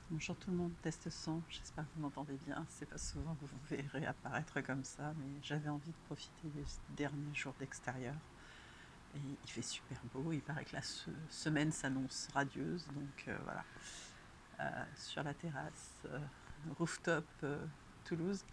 Bonjour tout le monde, test son, j'espère que vous m'entendez bien. C'est pas souvent que vous verrez apparaître comme ça, mais j'avais envie de profiter des derniers jours d'extérieur. Et il fait super beau, il paraît que la semaine s'annonce radieuse, donc voilà. Sur la terrasse, rooftop Toulouse.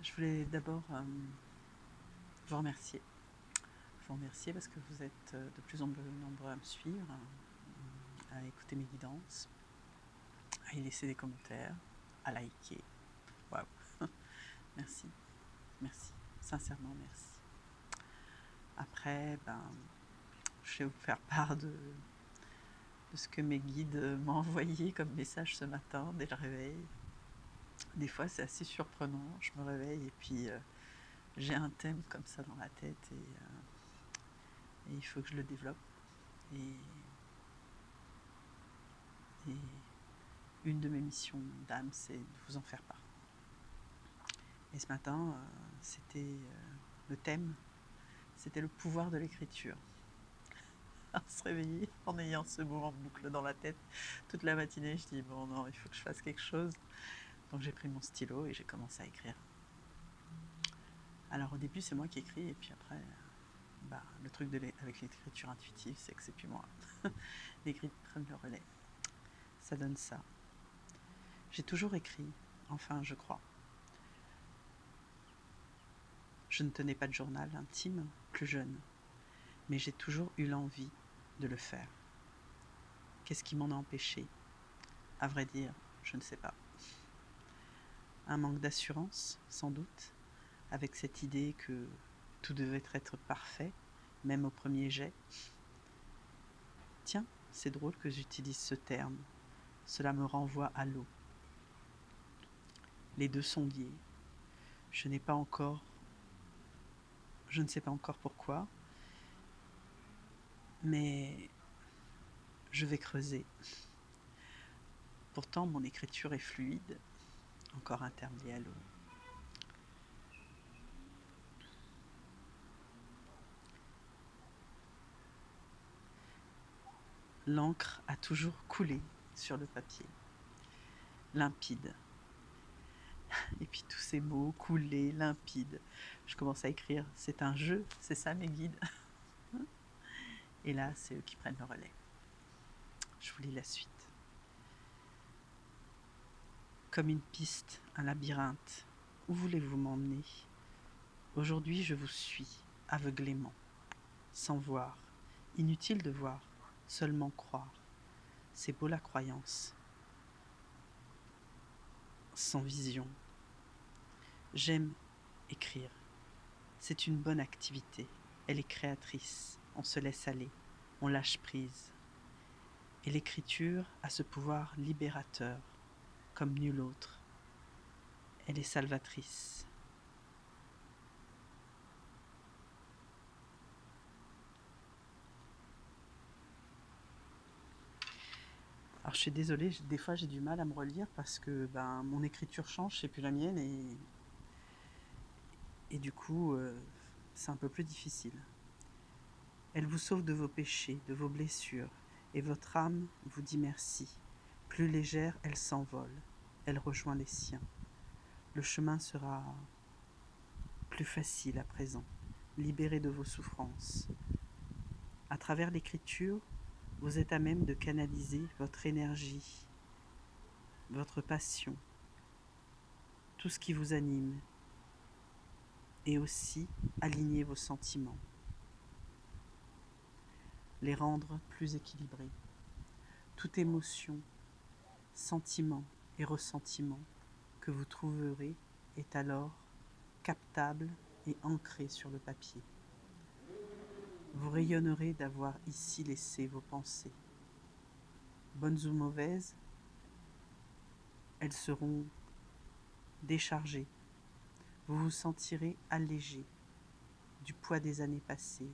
Je voulais d'abord vous remercier. Vous remercier parce que vous êtes de plus en plus nombreux à me suivre, à écouter mes guidances, à y laisser des commentaires, à liker. Waouh! Merci, merci, sincèrement merci. Après, je vais vous faire part de ce que mes guides m'ont envoyé comme message ce matin dès le réveil. Des fois, c'est assez surprenant. Je me réveille et puis j'ai un thème comme ça dans la tête et il faut que je le développe. Et une de mes missions d'âme, c'est de vous en faire part. Et ce matin, c'était le thème, c'était le pouvoir de l'écriture. À se réveiller en ayant ce mouvement de boucle dans la tête toute la matinée, je dis bon non, il faut que je fasse quelque chose. Donc j'ai pris mon stylo et j'ai commencé à écrire. Alors au début c'est moi qui écris et puis après le truc avec l'écriture intuitive, c'est que c'est plus moi. Les grilles prennent le relais. Ça donne ça. J'ai toujours écrit, enfin je crois. Je ne tenais pas de journal intime plus jeune, mais j'ai toujours eu l'envie de le faire. Qu'est-ce qui m'en a empêché? À vrai dire, je ne sais pas. Un manque d'assurance, sans doute, avec cette idée que tout devait être parfait, même au premier jet. Tiens, c'est drôle que j'utilise ce terme. Cela me renvoie à l'eau. Les deux sont liés. Je ne sais pas encore pourquoi, mais je vais creuser. Pourtant, mon écriture est fluide, encore un terme lié à l'eau. L'encre a toujours coulé sur le papier, limpide. Et puis tous ces mots, couler, limpide. Je commence à écrire, c'est un jeu, c'est ça mes guides. Et là, c'est eux qui prennent le relais. Je vous lis la suite. Comme une piste, un labyrinthe. Où voulez-vous m'emmener? Aujourd'hui, je vous suis, aveuglément, sans voir. Inutile de voir, seulement croire. C'est beau la croyance. Sans vision. J'aime écrire. C'est une bonne activité. Elle est créatrice. On se laisse aller. On lâche prise. Et l'écriture a ce pouvoir libérateur, comme nul autre. Elle est salvatrice. Alors je suis désolée, des fois j'ai du mal à me relire parce que mon écriture change, c'est plus la mienne et du coup c'est un peu plus difficile. Elle vous sauve de vos péchés, de vos blessures, et votre âme vous dit merci. Plus légère, elle s'envole, elle rejoint les siens. Le chemin sera plus facile à présent, libéré de vos souffrances. À travers l'écriture, vous êtes à même de canaliser votre énergie, votre passion, tout ce qui vous anime, et aussi aligner vos sentiments, les rendre plus équilibrés. Toute émotion, sentiment et ressentiment que vous trouverez est alors captable et ancré sur le papier. Vous rayonnerez d'avoir ici laissé vos pensées. Bonnes ou mauvaises, elles seront déchargées. Vous vous sentirez allégé du poids des années passées.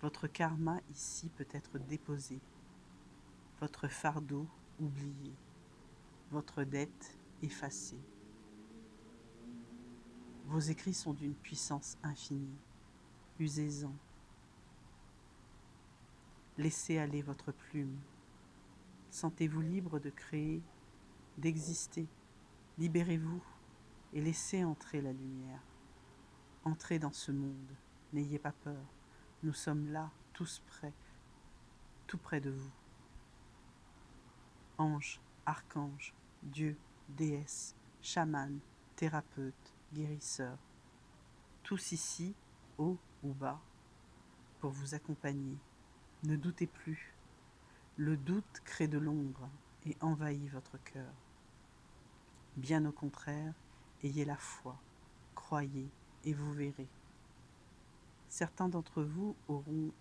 Votre karma ici peut être déposé, votre fardeau oublié, votre dette effacée. Vos écrits sont d'une puissance infinie. Usez-en. Laissez aller votre plume. Sentez-vous libre de créer, d'exister. Libérez-vous et laissez entrer la lumière. Entrez dans ce monde. N'ayez pas peur. Nous sommes là, tous près, tout près de vous. Anges, archanges, dieux, déesses, chamans, thérapeutes, guérisseurs, tous ici, haut ou bas, pour vous accompagner. Ne doutez plus. Le doute crée de l'ombre et envahit votre cœur. Bien au contraire, ayez la foi, croyez et vous verrez. Certains d'entre vous auront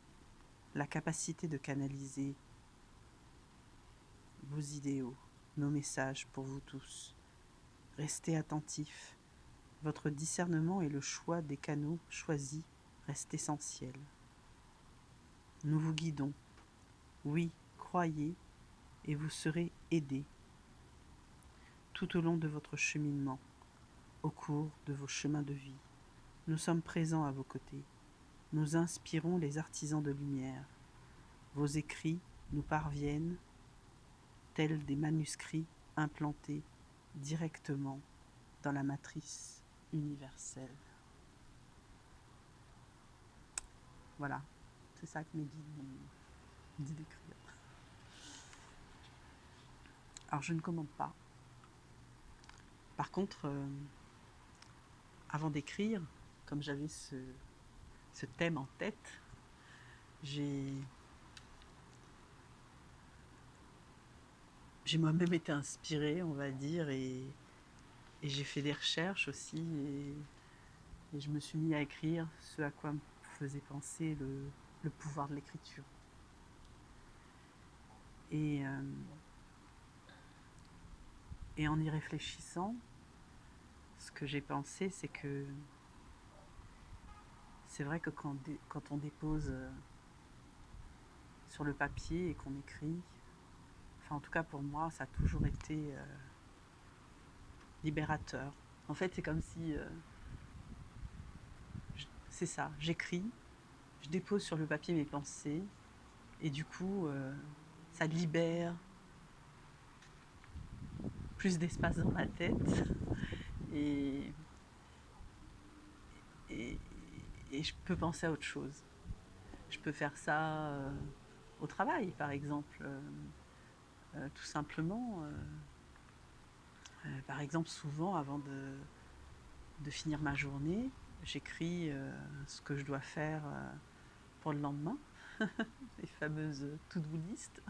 la capacité de canaliser vos idéaux, nos messages pour vous tous. Restez attentifs. Votre discernement et le choix des canaux choisis restent essentiels. Nous vous guidons. Oui, croyez et vous serez aidés tout au long de votre cheminement, au cours de vos chemins de vie. Nous sommes présents à vos côtés. Nous inspirons les artisans de lumière. Vos écrits nous parviennent tels des manuscrits implantés directement dans la matrice universelle. Voilà, c'est ça que mes guides m'ont dit d'écrire. Alors je ne commande pas. Par contre, avant d'écrire, comme j'avais ce thème en tête, j'ai moi-même été inspirée, on va dire, et j'ai fait des recherches aussi, et je me suis mis à écrire ce à quoi me faisait penser le pouvoir de l'écriture. Et en y réfléchissant, ce que j'ai pensé, c'est que c'est vrai que quand on dépose sur le papier et qu'on écrit, enfin en tout cas pour moi, ça a toujours été libérateur. En fait, c'est comme si, c'est ça, j'écris, je dépose sur le papier mes pensées, et du coup, ça libère plus d'espace dans ma tête, et, et, et je peux penser à autre chose. Je peux faire ça au travail, par exemple, tout simplement. Par exemple, souvent, avant de finir ma journée, j'écris ce que je dois faire pour le lendemain, les fameuses to-do list.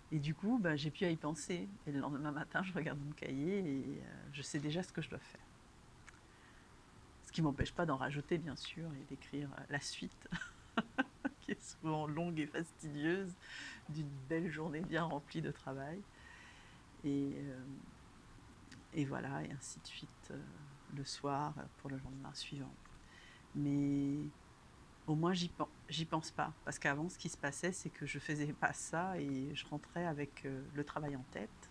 Et du coup, j'ai pu à y penser. Et le lendemain matin, je regarde mon cahier et je sais déjà ce que je dois faire. Ce qui ne m'empêche pas d'en rajouter, bien sûr, et d'écrire la suite, qui est souvent longue et fastidieuse, d'une belle journée bien remplie de travail. Et voilà, et ainsi de suite le soir pour le lendemain suivant. Mais au moins, j'y pense pas. Parce qu'avant, ce qui se passait, c'est que je faisais pas ça et je rentrais avec le travail en tête.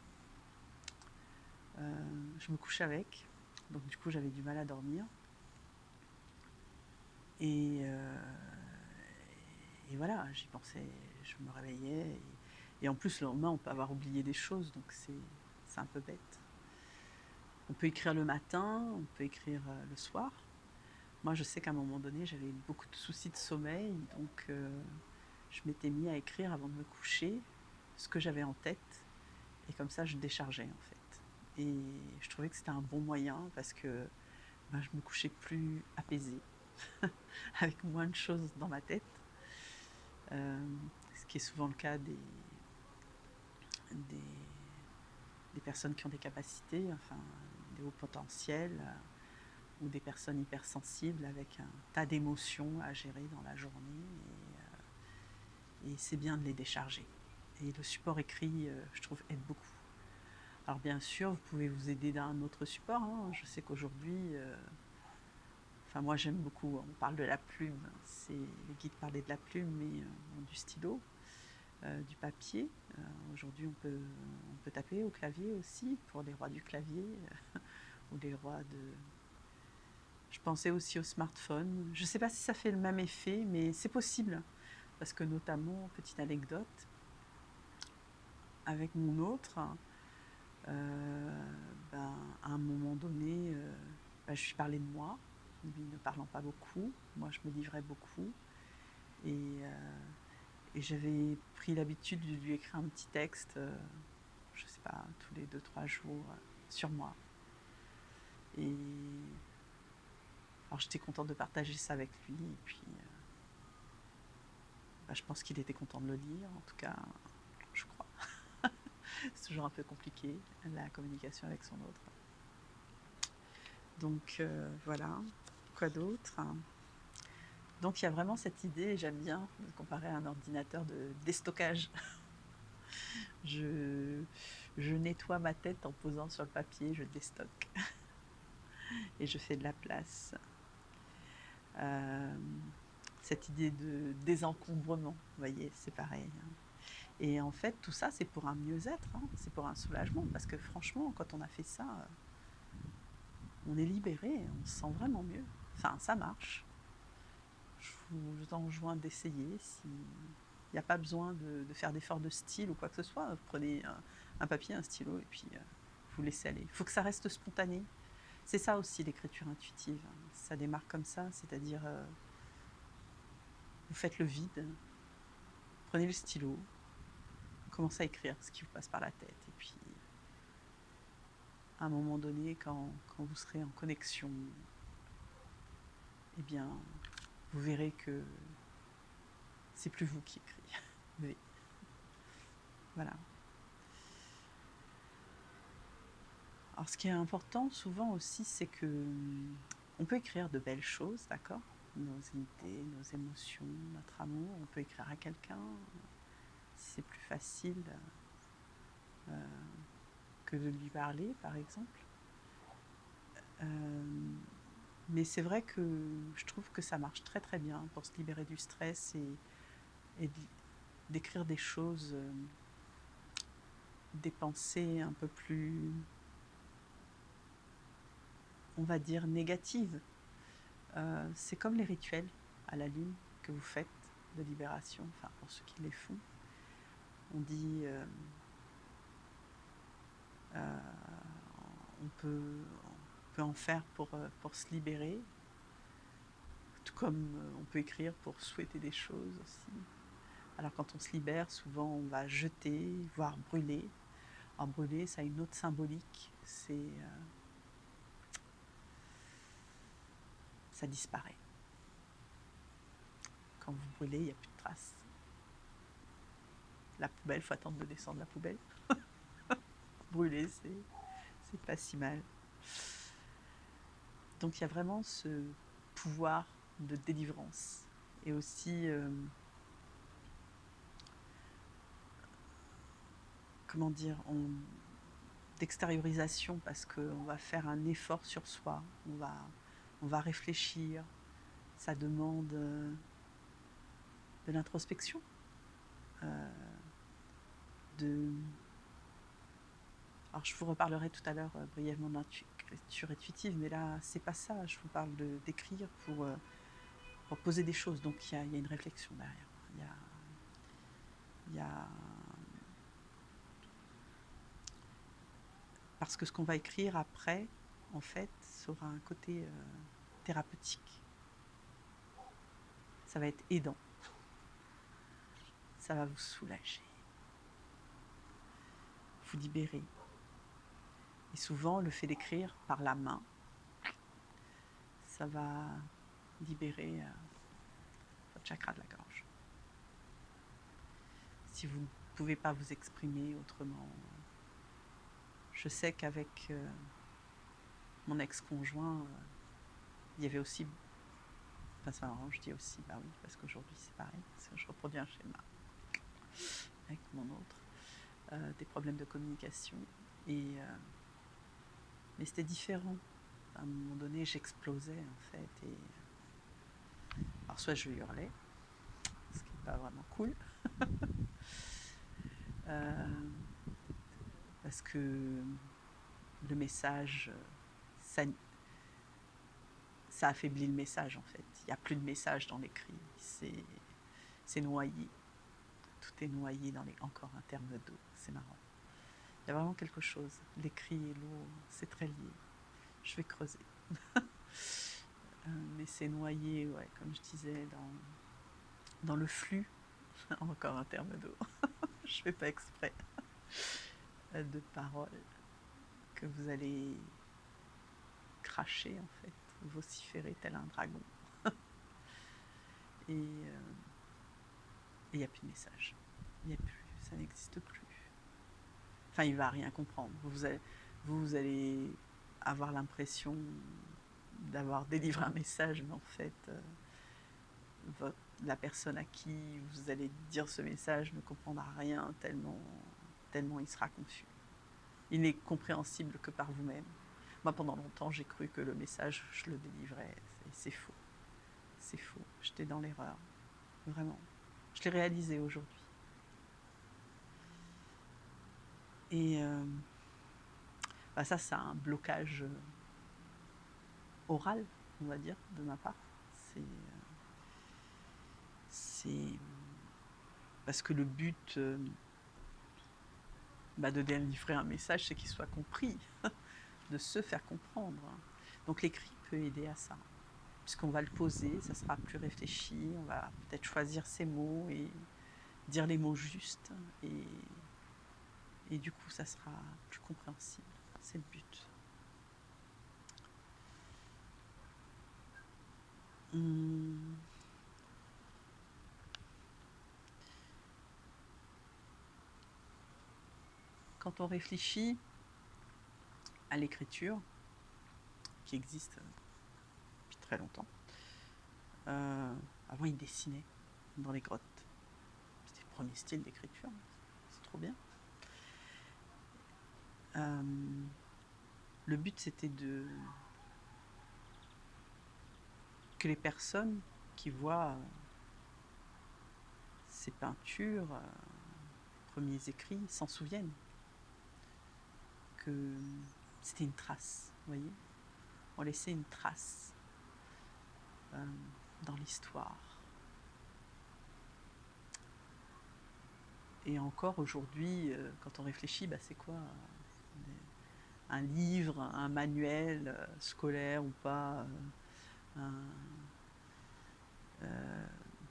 Je me couchais avec. Donc, du coup, j'avais du mal à dormir. Et voilà, j'y pensais. Je me réveillais. Et en plus, le lendemain, on peut avoir oublié des choses. Donc, c'est un peu bête. On peut écrire le matin, on peut écrire le soir. Moi, je sais qu'à un moment donné, j'avais beaucoup de soucis de sommeil, donc je m'étais mis à écrire avant de me coucher ce que j'avais en tête, et comme ça, je déchargeais en fait. Et je trouvais que c'était un bon moyen parce que je me couchais plus apaisée, avec moins de choses dans ma tête, ce qui est souvent le cas des personnes qui ont des capacités, enfin des hauts potentiels, ou des personnes hypersensibles avec un tas d'émotions à gérer dans la journée, et c'est bien de les décharger. Et le support écrit, je trouve, aide beaucoup. Alors bien sûr, vous pouvez vous aider d'un autre support. Je sais qu'aujourd'hui, moi j'aime beaucoup, on parle de la plume, les guides parlaient de la plume, mais du stylo, du papier. Aujourd'hui, on peut taper au clavier aussi, pour les rois du clavier, ou les rois de... Je pensais aussi au smartphone. Je ne sais pas si ça fait le même effet, mais c'est possible. Parce que notamment, petite anecdote, avec mon autre, à un moment donné, je lui parlais de moi, lui ne parlant pas beaucoup, moi je me livrais beaucoup, et j'avais pris l'habitude de lui écrire un petit texte, je sais pas, tous les 2-3 jours, sur moi. Et alors j'étais contente de partager ça avec lui, et puis je pense qu'il était content de le lire, en tout cas, je crois. C'est toujours un peu compliqué, la communication avec son autre. Donc voilà, quoi d'autre? Donc il y a vraiment cette idée, j'aime bien comparer à un ordinateur de déstockage. Je nettoie ma tête en posant sur le papier, je déstocke. Et je fais de la place. Cette idée de désencombrement, vous voyez, c'est pareil. Et en fait, tout ça, c'est pour un mieux-être, c'est pour un soulagement, parce que franchement, quand on a fait ça, on est libéré, on se sent vraiment mieux. Enfin, ça marche. Je vous enjoins d'essayer. Il n'y a pas besoin de faire d'efforts de style ou quoi que ce soit. Vous prenez un papier, un stylo, et puis vous laissez aller. Il faut que ça reste spontané. C'est ça aussi l'écriture intuitive. Ça démarre comme ça, c'est-à-dire vous faites le vide, prenez le stylo, commencez à écrire ce qui vous passe par la tête. Et puis, à un moment donné, quand vous serez en connexion, eh bien, vous verrez que c'est plus vous qui écrivez. Voilà. Alors, ce qui est important souvent aussi, c'est que on peut écrire de belles choses, d'accord? Nos idées, nos émotions, notre amour. On peut écrire à quelqu'un si c'est plus facile que de lui parler, par exemple. Mais c'est vrai que je trouve que ça marche très très bien pour se libérer du stress et d'écrire des choses, des pensées un peu plus, on va dire, négatives. C'est comme les rituels à la lune que vous faites de libération, enfin pour ceux qui les font. On dit, on peut en faire pour se libérer, tout comme on peut écrire pour souhaiter des choses aussi. Alors quand on se libère, souvent on va jeter, voire brûler. Alors brûler, ça a une autre symbolique, c'est ça disparaît. Quand vous brûlez, il n'y a plus de traces. La poubelle, il faut attendre de descendre la poubelle. Brûler, c'est pas si mal. Donc il y a vraiment ce pouvoir de délivrance. Et aussi, comment dire, d'extériorisation, parce qu'on va faire un effort sur soi, on va réfléchir, ça demande de l'introspection, alors je vous reparlerai tout à l'heure brièvement de l'intuition intuitive, mais là c'est pas ça, je vous parle d'écrire pour poser des choses, donc il y a une réflexion derrière, il y a parce que ce qu'on va écrire après, en fait, ça aura un côté thérapeutique. Ça va être aidant. Ça va vous soulager. Vous libérer. Et souvent, le fait d'écrire par la main, ça va libérer votre chakra de la gorge. Si vous ne pouvez pas vous exprimer autrement. Je sais qu'avec mon ex-conjoint, il y avait aussi, enfin ça je dis aussi, bah oui, parce qu'aujourd'hui c'est pareil, je reproduis un schéma avec mon autre, des problèmes de communication, mais c'était différent. À un moment donné, j'explosais en fait, et alors soit je hurlais, ce qui n'est pas vraiment cool, parce que le message, ça affaiblit le message en fait. Il n'y a plus de message dans l'écrit. c'est noyé. Tout est noyé dans encore un terme d'eau, c'est marrant. Il y a vraiment quelque chose. L'écrit et l'eau, c'est très lié. Je vais creuser. Mais c'est noyé, ouais, comme je disais, dans le flux. Encore un terme d'eau. Je fais pas exprès. De paroles que vous allez cracher, en fait, vociférer tel un dragon. Et il n'y a plus de message. Il n'y a plus, ça n'existe plus. Enfin, il ne va rien comprendre. Vous allez avoir l'impression d'avoir délivré un message, mais en fait, la personne à qui vous allez dire ce message ne comprendra rien tellement il sera confus. Il n'est compréhensible que par vous-même. Moi, pendant longtemps, j'ai cru que le message, je le délivrais. C'est faux. C'est faux. J'étais dans l'erreur. Vraiment. Je l'ai réalisé aujourd'hui. Et ça, c'est un blocage oral, on va dire, de ma part. C'est parce que le but de délivrer un message, c'est qu'il soit compris, de se faire comprendre. Donc l'écrit peut aider à ça. Puisqu'on va le poser, ça sera plus réfléchi, on va peut-être choisir ses mots et dire les mots justes. Et du coup, ça sera plus compréhensible. C'est le but. Quand on réfléchit à l'écriture, qui existe depuis très longtemps, avant ils dessinaient dans les grottes. C'était le premier style d'écriture, c'est trop bien. Le but c'était que les personnes qui voient ces peintures, premiers écrits, s'en souviennent. Que c'était une trace, vous voyez. On laissait une trace dans l'histoire. Et encore aujourd'hui, quand on réfléchit, c'est quoi un livre, un manuel scolaire ou pas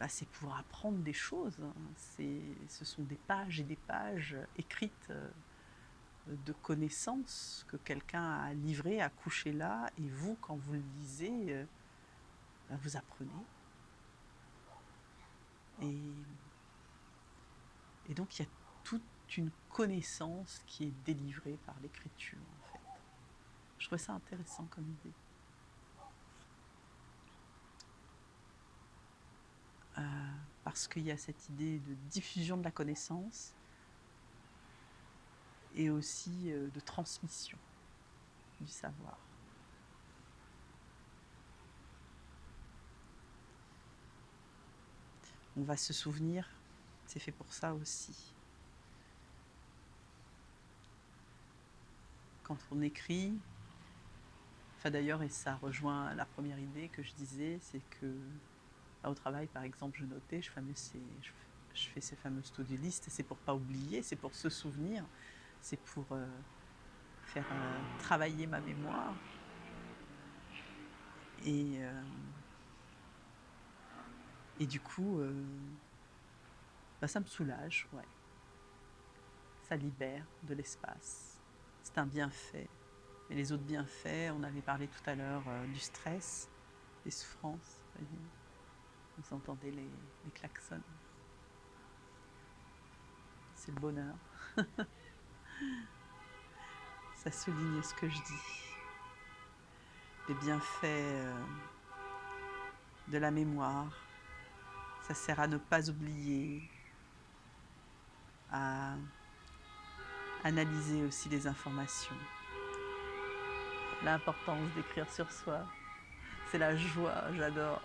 c'est pour apprendre des choses. Ce sont des pages et des pages écrites de connaissances que quelqu'un a livrées, a couchées là, et vous, quand vous le lisez, vous apprenez. Et donc il y a toute une connaissance qui est délivrée par l'écriture, en fait. Je trouvais ça intéressant comme idée. Parce qu'il y a cette idée de diffusion de la connaissance et aussi de transmission du savoir. On va se souvenir, c'est fait pour ça aussi. Quand on écrit, d'ailleurs, et ça rejoint la première idée que je disais, c'est que là, au travail, par exemple, je notais, je fais ces fameuses to-do list, et c'est pour pas oublier, c'est pour se souvenir, c'est pour faire travailler ma mémoire. Et du coup, ça me soulage, ouais. Ça libère de l'espace. C'est un bienfait. Mais les autres bienfaits, on avait parlé tout à l'heure du stress, des souffrances. Vous entendez les klaxons. C'est le bonheur. Ça souligne ce que je dis. Les bienfaits de la mémoire. Ça sert à ne pas oublier, à analyser aussi les informations. L'importance d'écrire sur soi. C'est la joie, j'adore.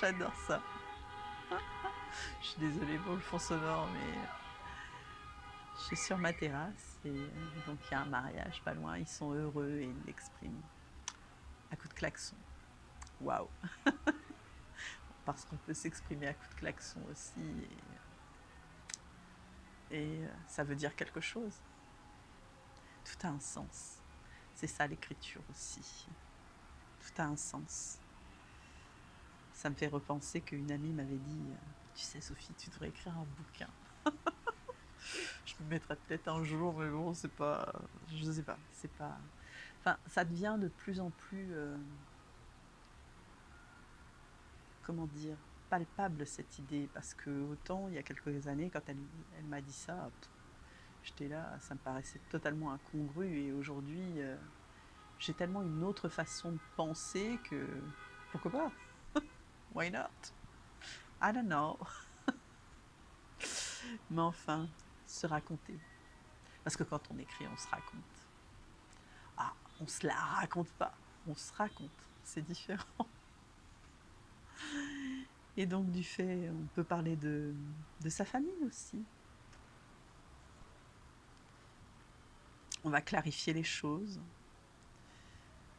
J'adore ça. Je suis désolée pour le fond sonore, mais je suis sur ma terrasse et donc il y a un mariage pas loin. Ils sont heureux et ils l'expriment à coups de klaxon. Waouh. parce qu'on peut s'exprimer à coups de klaxon aussi, et ça veut dire quelque chose. Tout a un sens. C'est ça l'écriture aussi. Tout a un sens. Ça me fait repenser qu'une amie m'avait dit tu sais Sophie, tu devrais écrire un bouquin. Je me mettrai peut-être un jour, mais bon, c'est pas. Je sais pas. C'est pas. Enfin, ça devient de plus en plus. Comment dire, palpable cette idée, parce que autant il y a quelques années, quand elle m'a dit ça, j'étais là, ça me paraissait totalement incongru, et aujourd'hui, j'ai tellement une autre façon de penser que pourquoi pas? Why not? I don't know. Mais enfin, se raconter. Parce que quand on écrit, on se raconte. Ah, on se la raconte pas, on se raconte, c'est différent. Et donc du fait, on peut parler de sa famille aussi. On va clarifier les choses.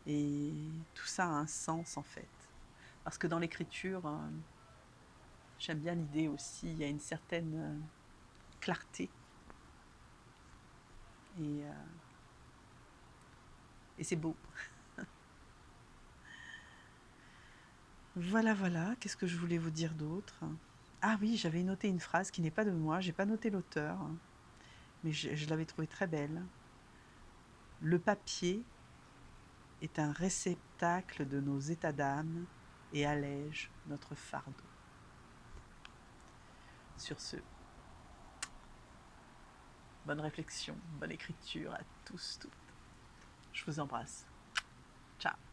Et tout ça a un sens en fait. Parce que dans l'écriture, j'aime bien l'idée aussi, il y a une certaine clarté. Et, euh, et c'est beau. Voilà, voilà, qu'est-ce que je voulais vous dire d'autre? Ah oui, j'avais noté une phrase qui n'est pas de moi, j'ai pas noté l'auteur, mais je l'avais trouvée très belle. Le papier est un réceptacle de nos états d'âme et allège notre fardeau. Sur ce, bonne réflexion, bonne écriture à tous, toutes. Je vous embrasse. Ciao.